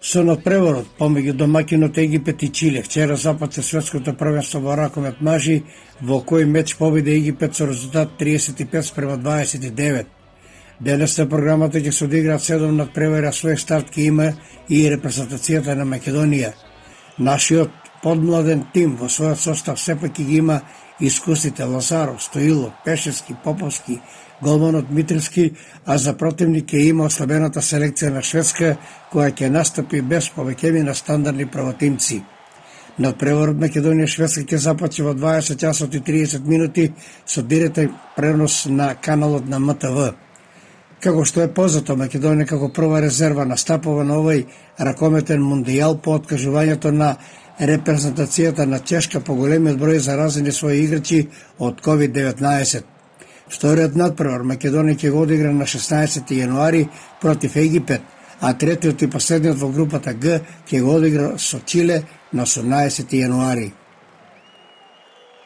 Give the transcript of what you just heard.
Со надпреварот помеѓу домаќинот Египет и Чиле вчера започна светското првенство во ракомет мажи, во кој меч победи Египет со резултат 35-29. Денес на програмата ќе се одиграат 7 надпревари, а свој старт ќе има и репрезентацијата на Македонија. Нашиот подмладен тим во својот состав сепак ќе ги има искусите Лазаров, Стоилов, Пешевски, Поповски, голманот Митревски, а за противник ќе има ослабената селекција на Шведска, која ќе настапи без повеќеви на стандардни правотимци. Надпреварот Македонија-Шведска ќе започне во 20 часот и 30 минути со директен пренос на каналот на МТВ. Како што е познато, Македонија како прва резерва настапува на овој ракометен мундијал по откажувањето на репрезентацијата на Чешка по големиот број заразени своји играчи од COVID-19. Вториот надпревар Македонија ќе го одигра на 16 јануари против Египет, а третиот и последниот во групата Г ќе го одигра со Чиле на 18 јануари.